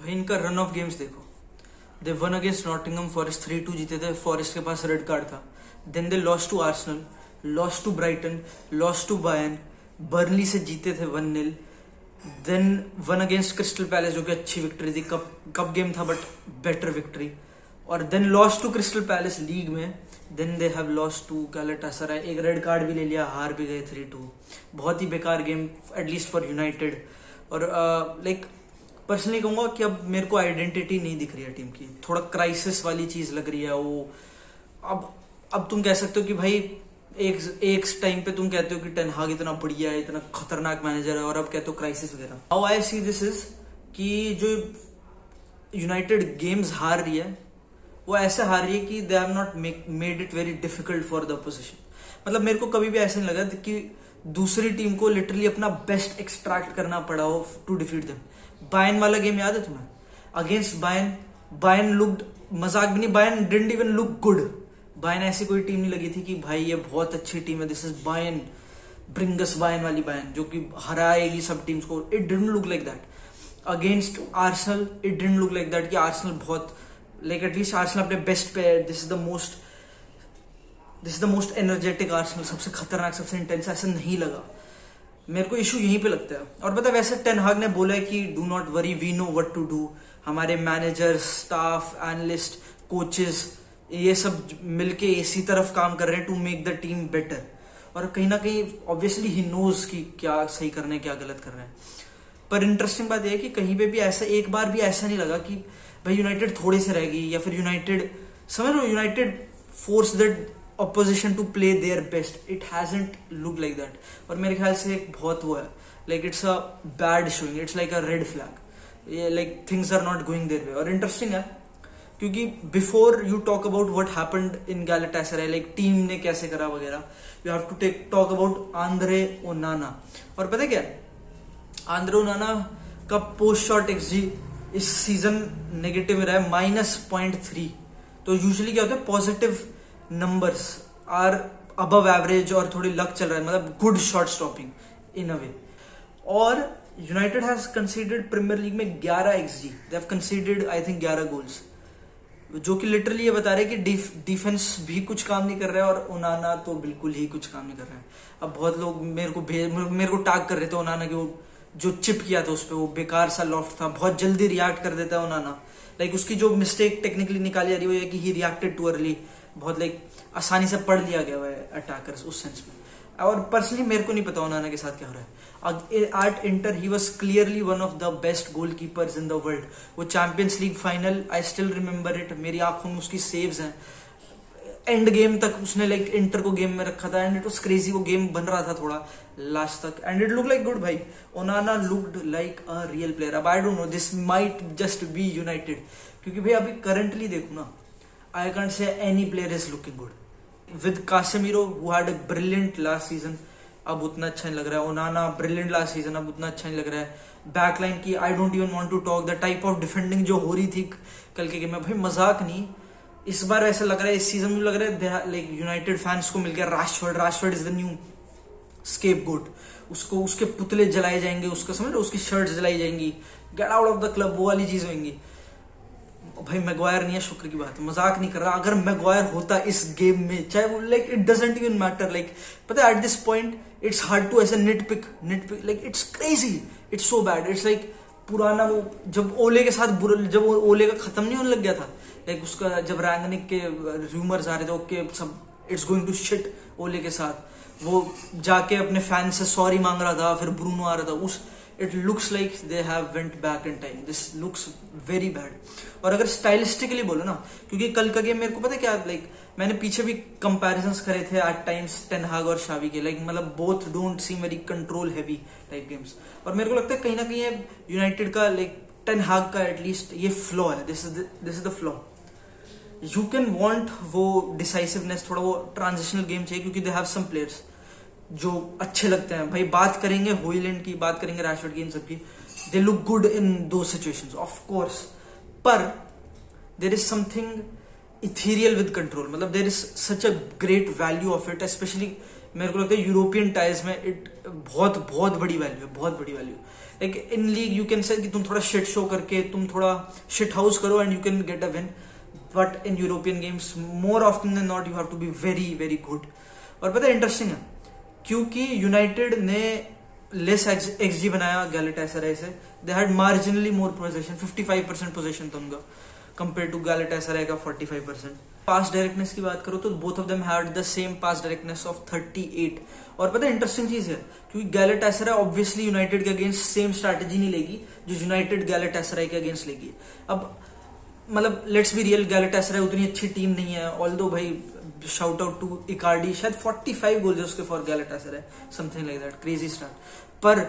भाई इनका run of games देखो। They won against Nottingham Forest 3-2 जीते थे, फॉरेस्ट के पास रेड कार्ड था। Then they lost to Arsenal, lost to Brighton, lost to Bayern, Burnley से जीते थे 1-0। Then won against Crystal Palace जो कि अच्छी विक्ट्री थी, कप गेम था बट बेटर विक्ट्री। और then lost to Crystal Palace league में। Then they have lost to Galatasaray, एक रेड कार्ड भी ले लिया, हार भी गए 3-2। बहुत ही बेकार गेम एटलीस्ट फॉर यूनाइटेड। और लाइक पर्सनली कहूंगा कि अब मेरे को आइडेंटिटी नहीं दिख रही है टीम की, थोड़ा क्राइसिस वाली चीज लग रही है वो। अब तुम कह सकते हो कि भाई एक टाइम पे तुम कहते हो कि टेन हाग इतना बढ़िया है, इतना खतरनाक मैनेजर है, और अब कहते हो क्राइसिस वगैरह। How I see this is कि जो यूनाइटेड गेम्स हार रही है वो ऐसे हार रही है कि they have not made it very difficult for the opposition. मतलब मेरे को कभी भी ऐसा नहीं लगा कि दूसरी टीम को लिटरली अपना बेस्ट एक्सट्रैक्ट करना पड़ा हो टू डिफीट देम। बायर्न वाला गेम याद है तुम्हें? अगेंस्ट बायर्न लुक्ड, मजाक भी नहीं, Bayern didn't even look good. Bayern ऐसी कोई टीम नहीं लगी थी कि भाई ये बहुत अच्छी टीम है, this is Bayern, brings Bayern वाली बायर्न जो कि हराएगी सब टीम्स को। It didn't look like that. Against Arsenal it didn't look like that कि आर्सेनल बहुत लाइक एटलीस्ट आर्सेनल अपने बेस्ट पे है। This is the most energetic Arsenal, सबसे खतरनाक, सबसे इंटेंस, ऐसा नहीं लगा। मेरे को इशू यहीं पे लगता है। और पता है वैसे टेन हाग ने बोला है कि do not worry, we know what to do. हमारे मैनेजर, स्टाफ, एनालिस्ट, कोचेस ये सब मिलके इसी तरफ काम कर रहे हैं to make the team better. और कहीं ना कहीं ऑब्वियसली ही नोज कि क्या सही कर रहे हैं, क्या गलत कर रहे हैं। पर इंटरेस्टिंग बात यह है कि कहीं पे भी ऐसा एक बार भी ऐसा नहीं लगा कि भाई यूनाइटेड थोड़े से रहेगी, या फिर यूनाइटेड समझ लो United force the opposition to play their best. It hasn't look like that. और मेरे ख्याल से एक बहुत वो है, like it's a bad showing, it's like a red flag. ये like things are not going their way. और इंटरेस्टिंग है क्योंकि before you talk about what happened in Galatasaray, like team ने कैसे करा वगैरह, you have to talk about Andre Onana. और पता है क्या, आंद्रे ओनाना का पोस्ट शॉट एक्सजी इस सीजन नेगेटिव रहा है -0.3। तो यूजुअली क्या होता है, positive numbers are above average और थोड़ी लक चल रहा है, मतलब good shot stopping in a way. और United has considered Premier League में 11 xG, they have considered I think 11 goals, जो कि लिटरली ये बता रहे हैं कि डिफेंस भी कुछ काम नहीं कर रहा है और ओनाना तो बिल्कुल ही कुछ काम नहीं कर रहा है। अब बहुत लोग मेरे को टैग कर रहे थे ओनाना कि वो जो चिप किया था उस पर, वो बेकार सा लॉफ्ट था, बहुत जल्दी रिएक्ट कर देता है ओनाना। लाइक उसकी जो मिस्टेक टेक्निकली निकाली जा रही है वो ये कि ही रिएक्टेड टू अर्ली, बहुत लाइक आसानी से पढ़ लिया गया है अटैकर्स उस सेंस में। और पर्सनली मेरे को नहीं पता ओनाना के साथ क्या हो रहा है। At Inter he was clearly one of the best goalkeepers in the world. वो Champions League final, I still remember it, मेरी आंखों में उसकी सेव्स हैं। एंड गेम तक उसने लाइक इंटर को गेम में रखा था एंड इट वाज क्रेजी। वो गेम बन रहा था थोड़ा लास्ट तक and it look like good. भाई Onana looked like a real player. अब I don't know, this might just be United, क्योंकि भाई अभी करंटली देखो ना, I can't say any player is looking good. With Casemiro who had a brilliant last season, अब उतना अच्छा नहीं लग रहा है। ओनाना ब्रिलियंट लास्ट सीजन, अब उतना अच्छा नहीं लग रहा है। बैकलाइन की I don't even want to talk, the type of defending जो हो रही थी कल के गेम में, भाई मजाक नहीं। इस बार ऐसा लग रहा है, इस सीजन में लग रहा है लाइक यूनाइटेड फैंस को मिल गया Rashford is the new scapegoat. उसको उसके पुतले जलाए जाएंगे, उसका समझ लो, उसकी शर्ट्स जलाई जाएंगी, get out of the club, वो वाली चीज होंगी। भाई मैगवायर नहीं है, शुक्र की बात है, मजाक नहीं कर रहा। अगर मैगवायर होता इस गेम में, चाहे वो like it doesn't even matter, like पता है at this point it's hard to ऐसे nitpick, like it's crazy, it's so bad. It's like पुराना वो जब ओले के साथ जब ओले का खत्म नहीं होने लग गया था, लाइक उसका जब रैंगनिक के रूमर्स आ रहे थे ओके सब इट्स गोइंग टू शिट ओले के साथ, वो जाके अपने फैन से सॉरी मांग रहा था, फिर ब्रूनो आ रहा था, उस it looks like they have went back in time. This looks very bad. और अगर स्टाइलिस्टिकली बोलो ना, क्योंकि कल का गेम मेरे को पता है क्या, लाइक मैंने पीछे भी कंपैरिजंस करे थे एट टाइम्स टेन हाग और शावी के, लाइक मतलब both don't seem very control heavy type games. और मेरे को लगता है कहीं ना कहीं यूनाइटेड का लाइक टेन हाग का एटलीस्ट ये फ्लॉ है, this is the flaw. You can want वो डिसाइसिवनेस, थोड़ा वो ट्रांजिशनल गेम चाहिए, क्योंकि दे हैव सम प्लेयर्स जो अच्छे लगते हैं। भाई बात करेंगे होइलैंड की, बात करेंगे रैशफोर्ड की, इन सब की, they look good in those situations of course, पर there is something ethereal with control, मतलब there is such a great value of it, especially मेरे को लगता है यूरोपियन टाइज में इट बहुत बहुत बड़ी वैल्यू है, बहुत बड़ी value. Like in league you can say कि तुम थोड़ा शिट शो करके तुम थोड़ा शिट हाउस करो and you can get a win, but in European games more often than not you have to be very very good. और पता है इंटरेस्टिंग है क्योंकि यूनाइटेड ने लेस एक्सजी बनाया गैलेटासराय से, they had marginally more position, 55% position था उनका कंपेयर टू गैलेटासराय का 45%। पास डायरेक्टनेस की बात करो तो both of them had the same pass directness of 38। और पता है इंटरेस्टिंग चीज है क्योंकि गैलेटासराय ऑब्वियसली यूनाइटेड के अगेंस्ट सेम स्ट्रैटेजी नहीं लेगी जो यूनाइटेड गैलेटासराय के अगेंस्ट लेगी। अब मतलब लेट्स बी रियल, गैलेटासराय उतनी अच्छी टीम नहीं है, ऑल्दो भाई शाउट आउट टू इकार्डी, शायद 45 गोल्स है उसके for Galatasaray, something like that, crazy start. पर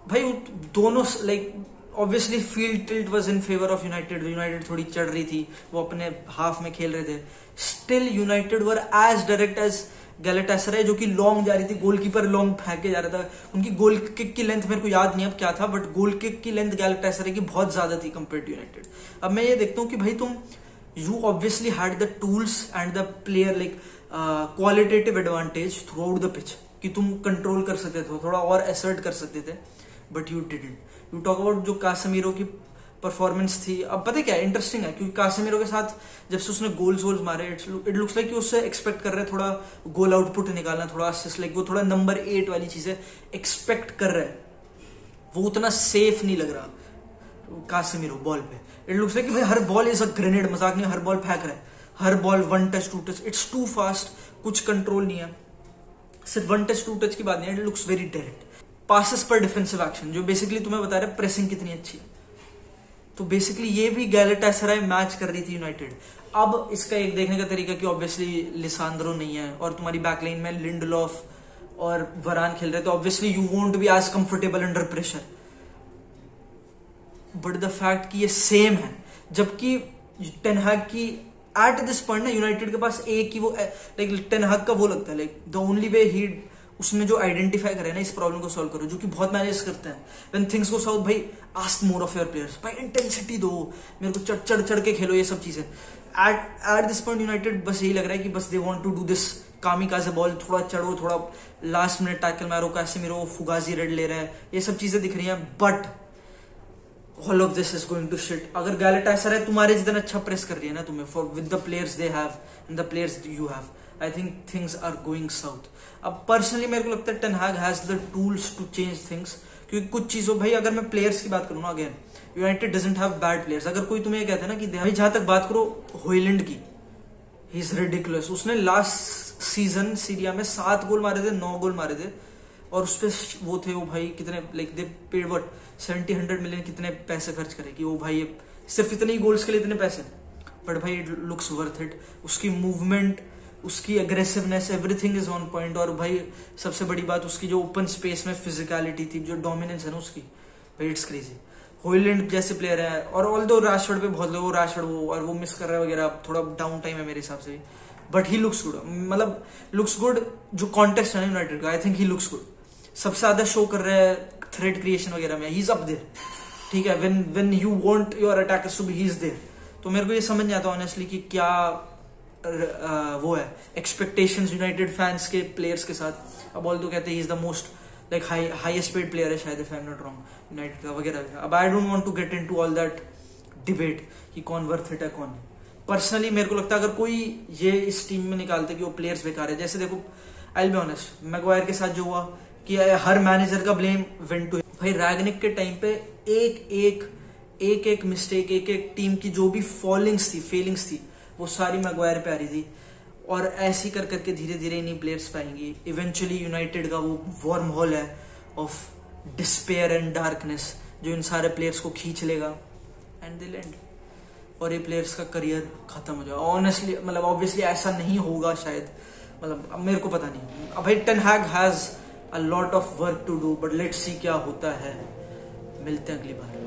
भाई दोनों like obviously field tilt was in favour of United, United थोड़ी चढ़ रही थी, वो अपने हाफ में खेल रहे थे, still United were as direct as Galatasaray जो कि लॉन्ग जा रही थी, गोलकीपर लॉन्ग फेंक के जा रहा था, उनकी गोल किक की लेंथ मेरे को याद नहीं अब क्या था, बट गोल किक की लेंथ गैलेटासराय की बहुत ज्यादा थी कंपेयर टू यूनाइटेड। अब मैं ये देखता हूँ कि भाई तुम you obviously had the tools and the player like qualitative advantage throughout the pitch कि तुम कंट्रोल कर सकते थे, थोड़ा और असर्ट कर सकते थे, but you didn't. You talk about जो कासेमीरो की परफॉर्मेंस थी। अब पता है क्या इंटरेस्टिंग है क्योंकि कासेमीरो के साथ जब से उसने गोल्स मारे इट लुक्स लाइक कि उससे एक्सपेक्ट कर रहे हैं थोड़ा गोल आउटपुट निकालना, थोड़ा असिस्ट, लाइक वो थोड़ा नंबर 8 वाली चीजें एक्सपेक्ट कर रहे हैं, वो उतना सेफ नहीं लग रहा कासेमीरो बॉल पे। इट लुक्स लाइक कि भाई हर बॉल इज अ ग्रेनेड, मजाक नहीं, हर बॉल फेंक रहा है, हर ball 1 touch 2 touch, it's too fast, कुछ कंट्रोल नहीं है। सिर्फ 1 टच 2 टच की बात नहीं है, it looks very direct. Passes पर डिफेंसिव एक्शन जो बेसिकली तुम्हें बता रहे प्रेसिंग कितनी अच्छी है, तो बेसिकली ये भी गैलेटासराय मैच कर रही थी यूनाइटेड। अब इसका एक देखने का तरीका कि ऑब्वियसली लिसांद्रो नहीं है और तुम्हारी बैकलाइन में लिंडलॉफ और वरान खेल रहे, तो obviously you won't be as comfortable under pressure, but the fact कि ये सेम है, जबकि टेन हैग की एट दिस पॉइंट ना यूनाइटेड के पास एक ही वो लाइक टेन हैग का वो लगता है लाइक द ओनली वे ही उसमें जो आइडेंटिफाई करे ना इस प्रॉब्लम को सॉल्व करो, जो कि बहुत मैनेज करते हैं। व्हेन थिंग्स गो साउथ भाई ask more of your players, भाई इंटेंसिटी दो, मेरे को चढ़ चढ़ के खेलो, ये सब चीजें। एट दिस पॉइंट यूनाइटेड बस यही लग रहा है कि बस they want to do this kamikaze ball, थोड़ा चढ़ो, थोड़ा लास्ट मिनट टैकल मारो, कासेमीरो फुगाजी रेड ले रहा है, ये सब चीजें दिख रही हैं, but all of this is going to shit. अगर गैलेटासराय तुम्हारे जितना अच्छा प्रेस कर रही है ना तुम्हें for with the players they have and the players you have, I think things are going south. अब पर्सनली मेरे को लगता है Ten Hag has the tools to change things, क्योंकि कुछ चीजों भाई अगर मैं प्लेयर्स की बात करूँ ना, again United doesn't have bad players. अगर कोई तुम्हें कहता है ना कि भाई जहां तक बात करो होयलैंड की, ही इज रिडिकुलस, उसने लास्ट सीजन सीरिया में 7 गोल मारे थे, 9 गोल मारे थे, और उस पर वो थे वो भाई कितने like they paid what 70-100 million, कितने पैसे खर्च करे कि वो भाई सिर्फ इतने ही गोल्स के लिए इतने पैसे, बट भाई इट लुक्स वर्थ इट। उसकी मूवमेंट, उसकी aggressiveness, everything is on point. और भाई सबसे बड़ी बात उसकी जो ओपन स्पेस में फिजिकलिटी थी, जो डोमिनेंस है ना उसकी, भाई इट्स क्रेजी। होयलैंड जैसे प्लेयर है, और ऑल्दो राशफोर्ड पे बहुत लोग राशफोर्ड वो मिस कर रहा है वगैरह, थोड़ा डाउन टाइम है मेरे हिसाब से, बट ही लुक्स गुड, मतलब लुक्स गुड। जो कॉन्टेक्स्ट है ना यूनाइटेड का, I think he looks good, सबसे ज्यादा शो कर रहा है थ्रेड क्रिएशन वगैरह में, ही इज अप देयर, ठीक है। When you want your attackers to be, he is there. तो मेरे को ये समझ नहीं आता ऑनेस्टली कि क्या वो है एक्सपेक्टेशंस यूनाइटेड फैंस के प्लेयर्स के साथ। अब ऑल्दो कहते हैं he is the most like highest paid player है शायद, if I am not wrong, United का वगैरह। अब I don't want to get into all that debate कि कौन वर्थ इट है कौन नहीं। पर्सनली मेरे को लगता है अगर कोई ये इस टीम में निकालते कि वो प्लेयर्स बेकार है, जैसे देखो I will be honest, Maguire के साथ जो हुआ कि हर मैनेजर का ब्लेम वेंट टू भाई, रैगनिक के टाइम पे एक मिस्टेक, एक टीम की जो भी फेलिंग्स थी वो सारी मैगवायर पे आ रही थी, और ऐसी कर करके धीरे धीरे इन्हीं प्लेयर्स पाएंगी। इवेंचुअली यूनाइटेड का वो वॉर्म होल है ऑफ डिस्पेयर एंड डार्कनेस जो इन सारे प्लेयर्स को खींच लेगा एंड दे लैंड, और ये प्लेयर्स का करियर खत्म हो जाएगा। ऑनेस्टली मतलब ऑब्वियसली ऐसा नहीं होगा शायद, मतलब अब मेरे को पता नहीं। अब भाई Ten Hag has a lot of work to do, but let's see क्या होता है। मिलते हैं अगली बार।